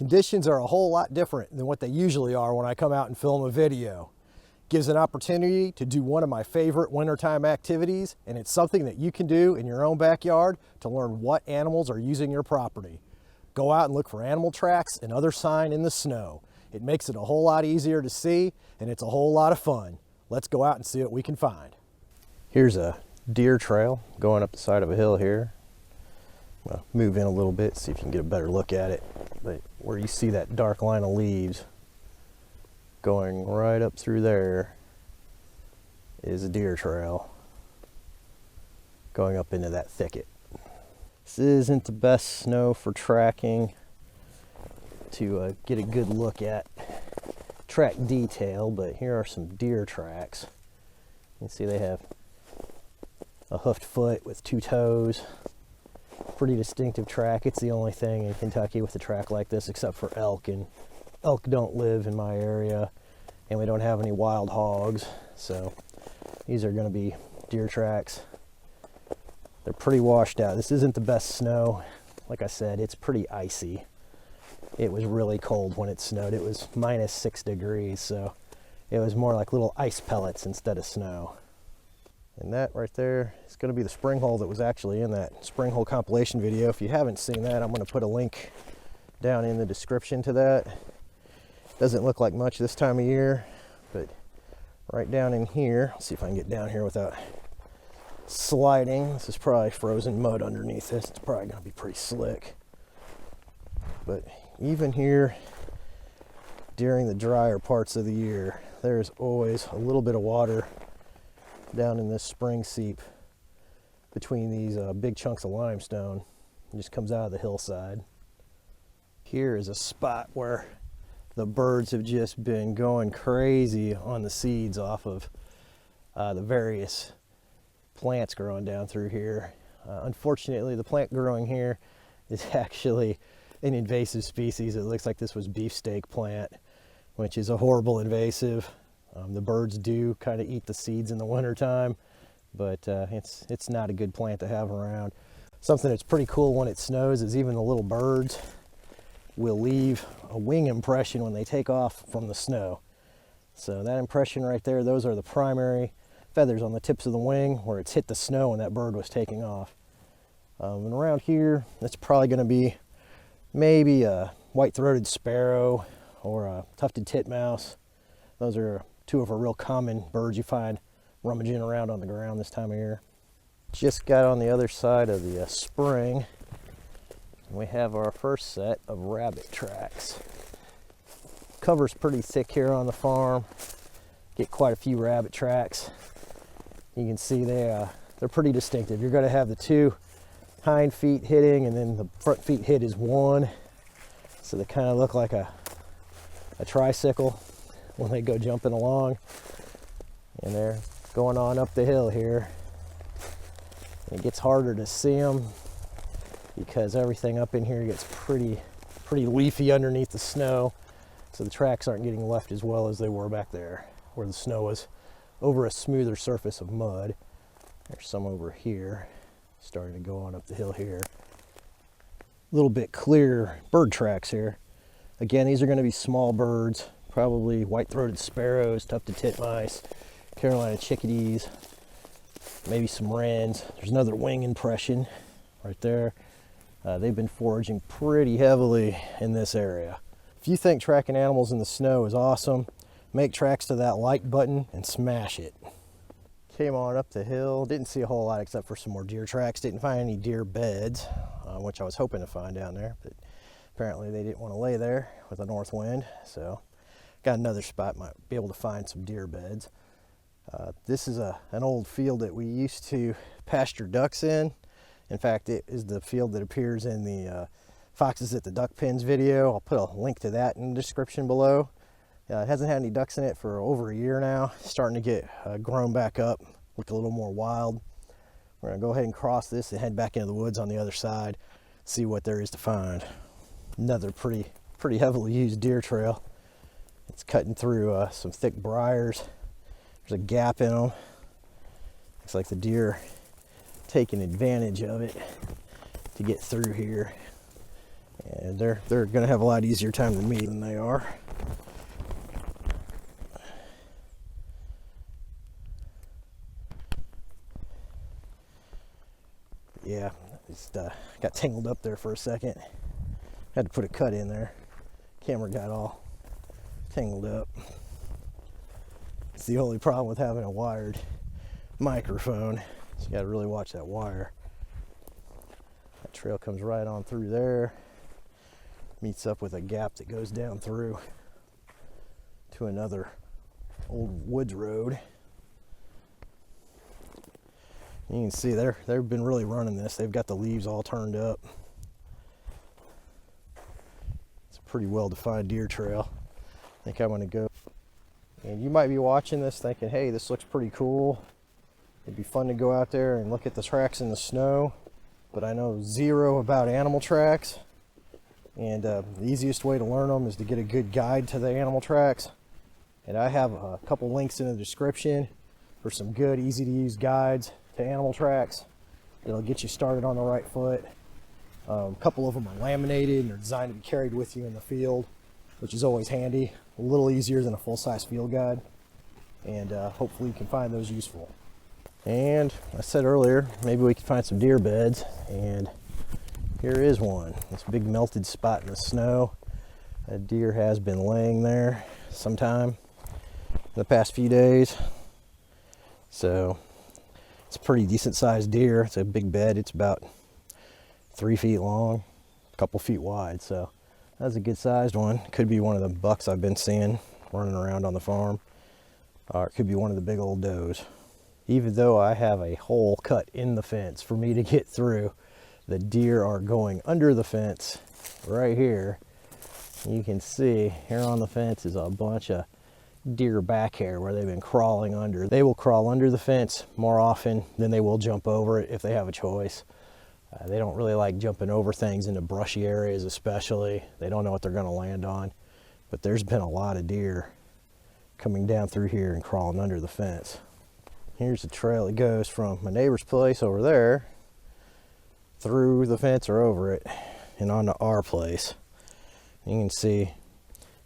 Conditions are a whole lot different than what they usually are when I come out and film a video. Gives an opportunity to do one of my favorite wintertime activities, and it's something that you can do in your own backyard to learn what animals are using your property. Go out and look for animal tracks and other sign in the snow. It makes it a whole lot easier to see, and it's a whole lot of fun. Let's go out and see what we can find. Here's a deer trail going up the side of a hill here. I'll move in a little bit, see if you can get a better look at it. But where you see that dark line of leaves going right up through there is a deer trail going up into that thicket. This isn't the best snow for tracking to get a good look at track detail, but here are some deer tracks. You can see they have a hoofed foot with 2 toes. Pretty distinctive track. It's the only thing in Kentucky with a track like this except for elk, and elk don't live in my area and we don't have any wild hogs, so these are going to be deer tracks. They're pretty washed out. This isn't the best snow. Like I said, it's pretty icy. It was really cold when it snowed. It was -6 degrees, so it was more like little ice pellets instead of snow. And that right there is going to be the spring hole that was actually in that spring hole compilation video. If you haven't seen that, I'm going to put a link down in the description to that. Doesn't look like much this time of year, but right down in here, let's see if I can get down here without sliding. This is probably frozen mud underneath this. It's probably going to be pretty slick. But even here during the drier parts of the year, there's always a little bit of water down in this spring seep between these big chunks of limestone. It just comes out of the hillside. Here is a spot where the birds have just been going crazy on the seeds off of the various plants growing down through here. Unfortunately, the plant growing here is actually an invasive species. It looks like this was beefsteak plant, which is a horrible invasive. The birds do kind of eat the seeds in the wintertime, but it's not a good plant to have around. Something that's pretty cool when it snows is even the little birds will leave a wing impression when they take off from the snow. So that impression right there, those are the primary feathers on the tips of the wing where it's hit the snow when that bird was taking off. And around here, that's probably going to be maybe a white-throated sparrow or a tufted titmouse. Those are 2 of our real common birds you find rummaging around on the ground this time of year. Just got on the other side of the spring, and we have our first set of rabbit tracks. Cover's pretty thick here on the farm. Get quite a few rabbit tracks. You can see they're pretty distinctive. You're going to have the 2 hind feet hitting, and then the front feet hit is 1. So they kind of look like a tricycle when they go jumping along. And they're going on up the hill here. And it gets harder to see them because everything up in here gets pretty leafy underneath the snow. So the tracks aren't getting left as well as they were back there where the snow was over a smoother surface of mud. There's some over here starting to go on up the hill here. A little bit clearer bird tracks here. Again, these are going to be small birds, probably white-throated sparrows, tufted titmice, Carolina chickadees, maybe some wrens. There's another wing impression right there. They've been foraging pretty heavily in this area. If you think tracking animals in the snow is awesome, make tracks to that like button and smash it. Came on up the hill, didn't see a whole lot except for some more deer tracks. Didn't find any deer beds, which I was hoping to find down there, but apparently they didn't want to lay there with a north wind, so got another spot, might be able to find some deer beds. This is an old field that we used to pasture ducks in. In fact, it is the field that appears in the Foxes at the Duck Pens video. I'll put a link to that in the description below. It hasn't had any ducks in it for over a year now. It's starting to get grown back up, look a little more wild. We're gonna go ahead and cross this and head back into the woods on the other side, see what there is to find. Another pretty heavily used deer trail. It's cutting through some thick briars. There's a gap in them. Looks like the deer taking advantage of it to get through here. And they're going to have a lot easier time than me than they are. Yeah, just got tangled up there for a second. Had to put a cut in there. Camera got all tangled up. It's the only problem with having a wired microphone. So you got to really watch that wire. That trail comes right on through there, meets up with a gap that goes down through to another old woods road. You can see they've been really running this. They've got the leaves all turned up. It's a pretty well-defined deer trail. I think I'm going to go. And you might be watching this thinking, hey, this looks pretty cool. It'd be fun to go out there and look at the tracks in the snow. But I know zero about animal tracks. And the easiest way to learn them is to get a good guide to the animal tracks. And I have a couple links in the description for some good, easy-to-use guides to animal tracks. It'll get you started on the right foot. A couple of them are laminated and they're designed to be carried with you in the field, which is always handy. A little easier than a full-size field guide. And hopefully you can find those useful. And I said earlier, maybe we could find some deer beds, and here is one. This big melted spot in the snow. A deer has been laying there sometime in the past few days. So it's a pretty decent sized deer. It's a big bed. It's about 3 feet long, a couple feet wide. So that's a good sized one. Could be one of the bucks I've been seeing running around on the farm. Or it could be one of the big old does. Even though I have a hole cut in the fence for me to get through, the deer are going under the fence right here. You can see here on the fence is a bunch of deer back hair where they've been crawling under. They will crawl under the fence more often than they will jump over it if they have a choice. They don't really like jumping over things into brushy areas especially. They don't know what they're going to land on. But there's been a lot of deer coming down through here and crawling under the fence. Here's the trail that goes from my neighbor's place over there through the fence or over it and onto our place. You can see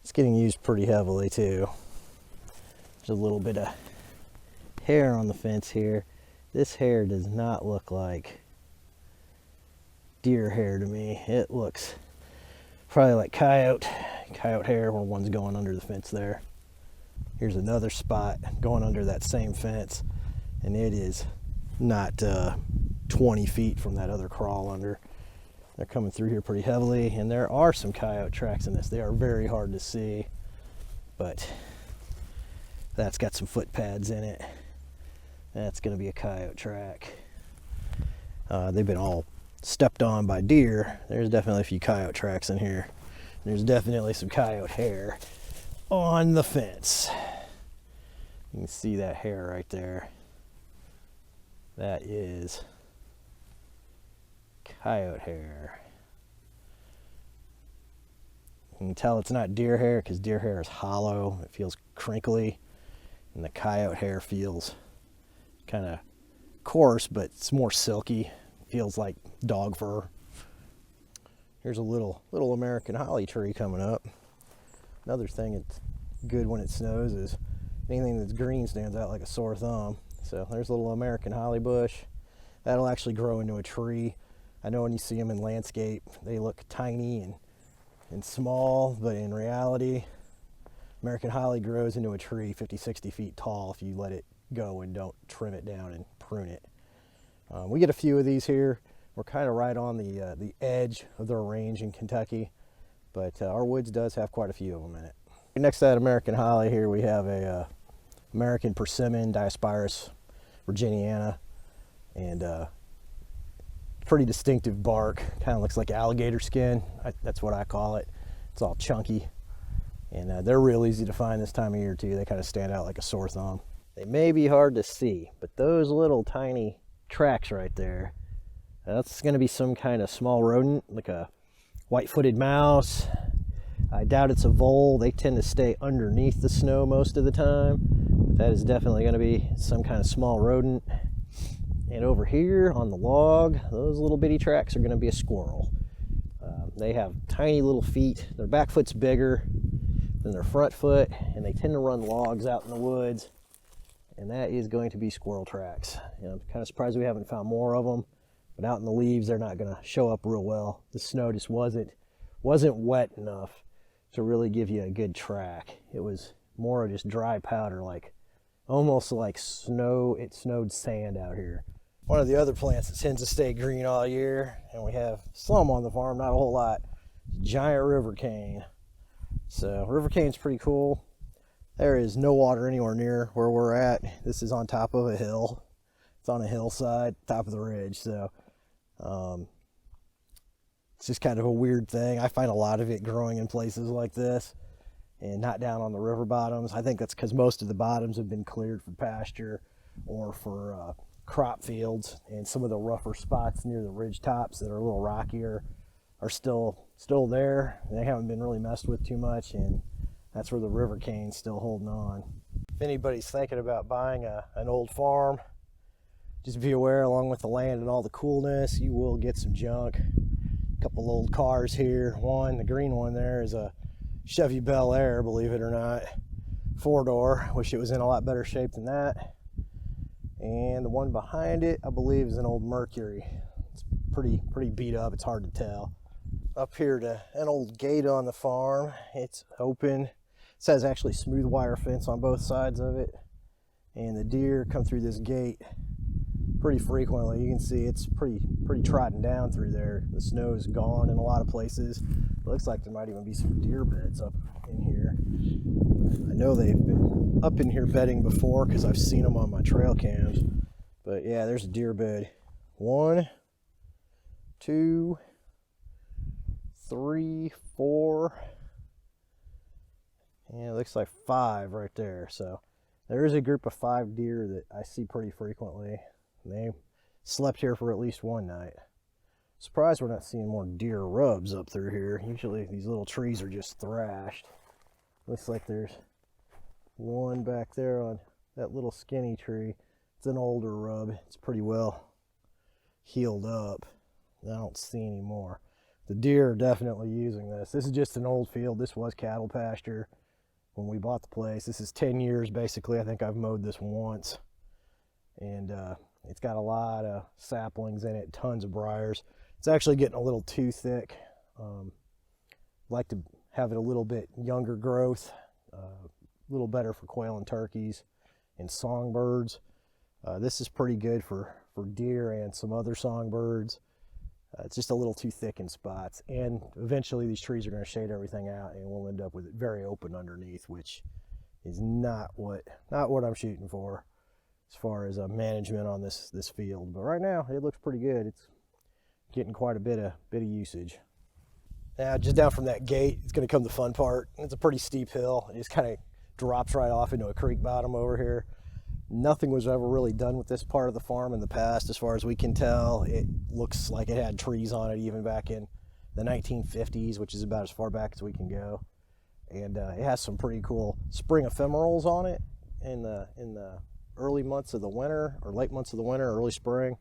it's getting used pretty heavily too. There's a little bit of hair on the fence here. This hair does not look like deer hair to me. It looks probably like coyote hair where one's going under the fence there. Here's another spot going under that same fence. And it is not 20 feet from that other crawl under. They're coming through here pretty heavily, and there are some coyote tracks in this. They are very hard to see, but that's got some foot pads in it. That's going to be a coyote track. They've been all stepped on by deer. There's definitely a few coyote tracks in here. There's definitely some coyote hair on the fence. You can see that hair right there. That is coyote hair. You can tell it's not deer hair because deer hair is hollow. It feels crinkly. And the coyote hair feels kind of coarse, but it's more silky. Feels like dog fur. Here's a little American holly tree coming up. Another thing that's good when it snows is anything that's green stands out like a sore thumb. So there's a little American holly bush. That'll actually grow into a tree. I know when you see them in landscape, they look tiny and small, but in reality, American holly grows into a tree 50, 60 feet tall if you let it go and don't trim it down and prune it. We get a few of these here. We're kind of right on the edge of their range in Kentucky, but our woods does have quite a few of them in it. Next to that American holly here, we have a American Persimmon Diospyros, viginiana, and pretty distinctive bark. Kind of looks like alligator skin. That's what I call it. It's all chunky, and they're real easy to find this time of year too. They kind of stand out like a sore thumb. They may be hard to see, but those little tiny tracks right there, that's going to be some kind of small rodent, like a white-footed mouse. I doubt it's a vole. They tend to stay underneath the snow most of the time. But that is definitely going to be some kind of small rodent. And over here on the log, those little bitty tracks are going to be a squirrel. They have tiny little feet. Their back foot's bigger than their front foot, and they tend to run logs out in the woods, and that is going to be squirrel tracks. You know, I'm kind of surprised we haven't found more of them, but out in the leaves they're not going to show up real well. The snow just wasn't wet enough to really give you a good track. It was more of just dry powder, like almost like snow. It snowed sand out here. One of the other plants that tends to stay green all year, and we have some on the farm, not a whole lot, giant river cane. So river cane's pretty cool. There is no water anywhere near where we're at. This is on top of a hill. It's on a hillside, top of the ridge. So it's just kind of a weird thing. I find a lot of it growing in places like this and not down on the river bottoms. I think that's because most of the bottoms have been cleared for pasture or for crop fields, and some of the rougher spots near the ridge tops that are a little rockier are still there. They haven't been really messed with too much, and that's where the river cane's still holding on. If anybody's thinking about buying an old farm, just be aware, along with the land and all the coolness, you will get some junk. A couple old cars here. The green one there is a Chevy Bel Air, believe it or not. 4-door. Wish it was in a lot better shape than that. And the one behind it, I believe, is an old Mercury. It's pretty beat up. It's hard to tell. Up here to an old gate on the farm. It's open. It says actually smooth wire fence on both sides of it. And the deer come through this gate pretty frequently. You can see it's pretty trodden down through there. The snow is gone in a lot of places. It looks like there might even be some deer beds up in here. I know they've been up in here bedding before because I've seen them on my trail cams. But yeah, there's a deer bed. 1, 2, 3, 4, and it looks like 5 right there. So there is a group of 5 deer that I see pretty frequently. They slept here for at least one night. Surprised we're not seeing more deer rubs up through here. Usually these little trees are just thrashed. Looks like there's one back there on that little skinny tree. It's an older rub. It's pretty well healed up. I don't see any more. The deer are definitely using this. This is just an old field. This was cattle pasture when we bought the place. This is 10 years basically. I think I've mowed this once. And it's got a lot of saplings in it, tons of briars. It's actually getting a little too thick. Like to have it a little bit younger growth, a little better for quail and turkeys and songbirds. This is pretty good for deer and some other songbirds. It's just a little too thick in spots, and eventually these trees are going to shade everything out, and we'll end up with it very open underneath, which is not what I'm shooting for as far as management on this field. But right now it looks pretty good. It's getting quite a bit of usage. Now just down from that gate, it's going to come the fun part. It's a pretty steep hill. It just kind of drops right off into a creek bottom over here. Nothing was ever really done with this part of the farm in the past, as far as we can tell. It looks like it had trees on it even back in the 1950s, which is about as far back as we can go. And it has some pretty cool spring ephemerals on it in the early months of the winter, or late months of the winter, early spring.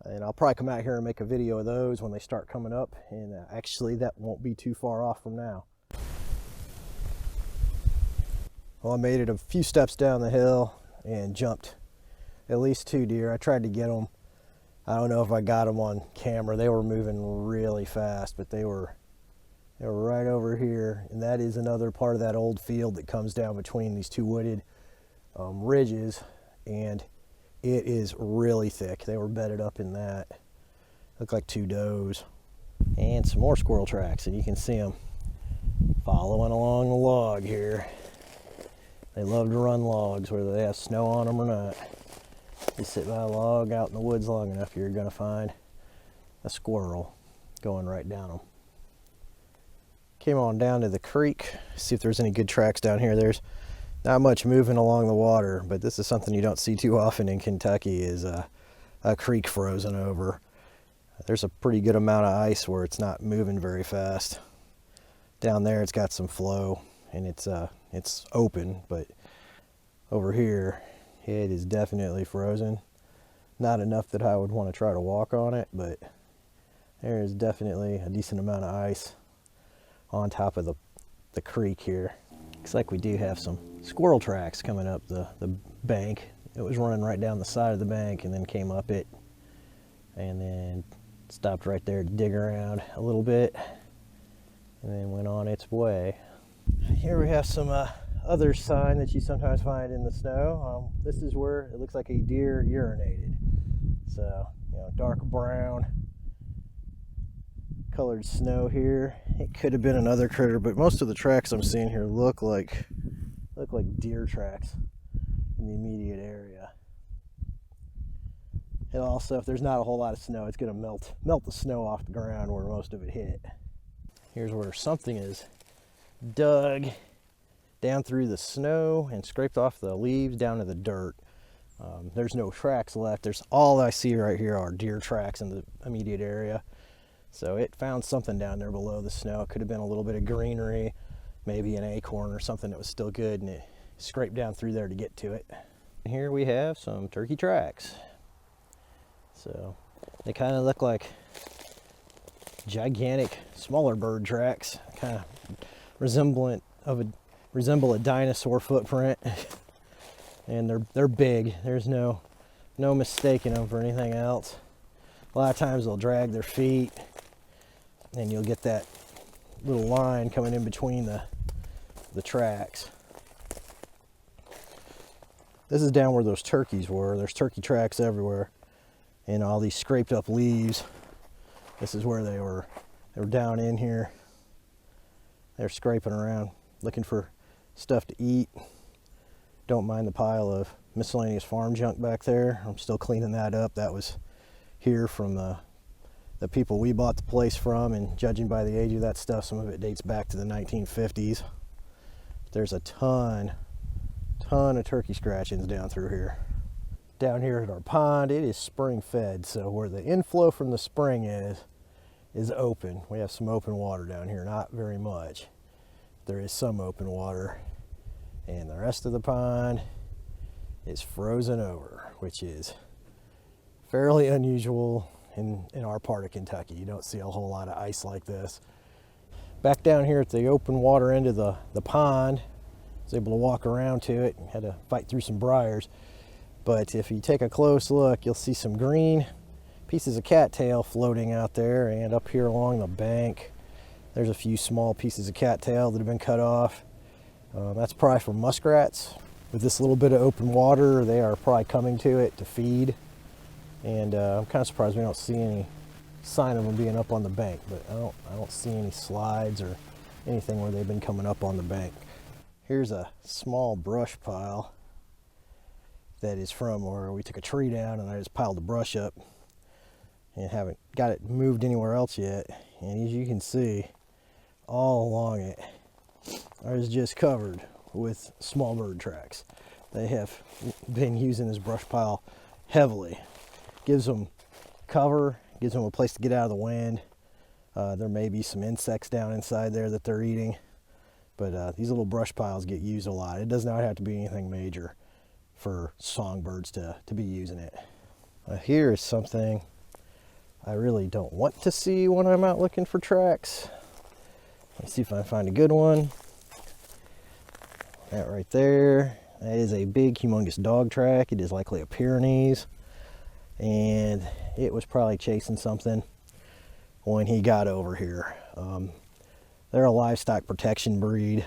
And I'll probably come out here and make a video of those when they start coming up. And actually that won't be too far off from now. Well, I made it a few steps down the hill and jumped at least 2 deer. I tried to get them. I don't know if I got them on camera. They were moving really fast, but they were right over here. And that is another part of that old field that comes down between these 2 wooded ridges, and it is really thick. They were bedded up in that. Look like 2 does. And some more squirrel tracks, and you can see them following along the log here. They love to run logs, whether they have snow on them or not. You sit by a log out in the woods long enough, you're going to find a squirrel going right down them. Came on down to the creek, see if there's any good tracks down here. There's not much moving along the water, but this is something you don't see too often in Kentucky, is a creek frozen over. There's a pretty good amount of ice where it's not moving very fast. Down there it's got some flow, and it's open, but over here it is definitely frozen. Not enough that I would want to try to walk on it, but There's definitely a decent amount of ice on top of the creek here. Looks like we do have some squirrel tracks coming up the bank. It was running right down the side of the bank and then came up it and then stopped right there to dig around a little bit and then went on its way. Here we have some other sign that you sometimes find in the snow. This is where it looks like a deer urinated. So, you know, dark brown colored snow here. It could have been another critter, but most of the tracks I'm seeing here look like deer tracks in the immediate area. And also, if there's not a whole lot of snow, it's going to melt the snow off the ground where most of it hit. Here's where something is dug down through the snow and scraped off the leaves down to the dirt. There's no tracks left. There's all I see right here are deer tracks in the immediate area. So it found something down there below the snow. It could have been a little bit of greenery, maybe an acorn or something that was still good, and it scraped down through there to get to it. And here we have some turkey tracks. So they kind of look like gigantic smaller bird tracks, kind of resemble a dinosaur footprint. And they're big. There's no mistaking them for anything else. A lot of times they'll drag their feet and you'll get that little line coming in between the tracks. This is down where those turkeys were. There's turkey tracks everywhere and all these scraped up leaves. This is where they were down in here. They're scraping around looking for stuff to eat. Don't mind the pile of miscellaneous farm junk back there. I'm still cleaning that up. That was here from the people we bought the place from, and judging by the age of that stuff, some of it dates back to the 1950s. There's a ton of turkey scratchings down through here. Down here at our pond, it is spring fed, so where the inflow from the spring is open. We have some open water down here, not very much. There is some open water, and the rest of the pond is frozen over, which is fairly unusual in our part of Kentucky. You don't see a whole lot of ice like this. Back down here at the open water end of the pond, I was able to walk around to it and had to fight through some briars. But if you take a close look, you'll see some green pieces of cattail floating out there, and up here along the bank, there's a few small pieces of cattail that have been cut off. That's probably for muskrats. With this little bit of open water, they are probably coming to it to feed. And I'm kind of surprised we don't see any sign of them being up on the bank, but I don't see any slides or anything where they've been coming up on the bank. Here's a small brush pile that is from where we took a tree down and I just piled the brush up and haven't got it moved anywhere else yet. And as you can see, all along it is just covered with small bird tracks. They have been using this brush pile heavily. Gives them cover, gives them a place to get out of the wind. There may be some insects down inside there that they're eating, but these little brush piles get used a lot. It does not have to be anything major for songbirds to be using it. Here is something I really don't want to see when I'm out looking for tracks. Let's see if I can find a good one. That right there, that is a big, humongous dog track. It is likely a Pyrenees, and it was probably chasing something when he got over here. They're a livestock protection breed,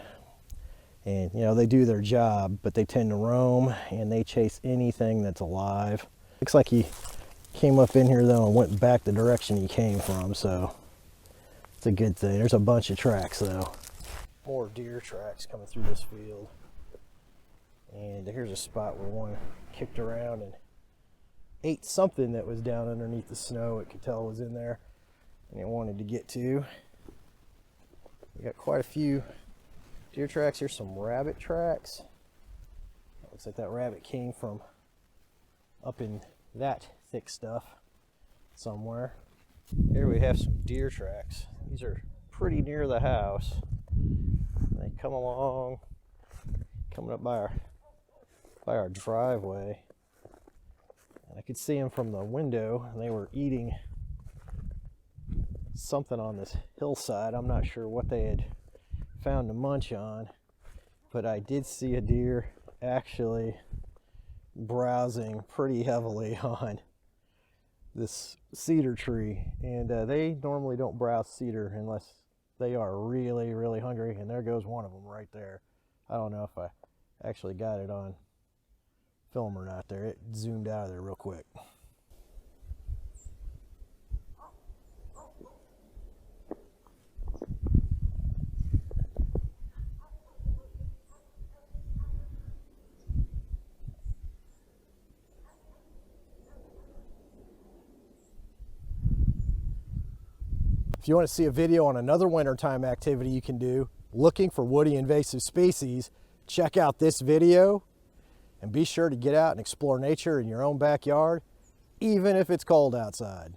and you know, they do their job, but they tend to roam and they chase anything that's alive. Looks like he came up in here though and went back the direction he came from, so it's a good thing. There's a bunch of tracks though. More deer tracks coming through this field. And here's a spot where one kicked around and ate something that was down underneath the snow. It could tell was in there and it wanted to get to. We got quite a few deer tracks. Here's some rabbit tracks. It looks like that rabbit came from up in that thick stuff somewhere. Here we have some deer tracks. These are pretty near the house. They come along, coming up by our driveway. And I could see them from the window, and they were eating something on this hillside. I'm not sure what they had found to munch on, but I did see a deer actually browsing pretty heavily on this cedar tree, and they normally don't browse cedar unless they are really, really hungry, and there goes one of them right there. I don't know if I actually got it on film or not there. It zoomed out of there real quick. If you want to see a video on another wintertime activity you can do, looking for woody invasive species, check out this video, and be sure to get out and explore nature in your own backyard, even if it's cold outside.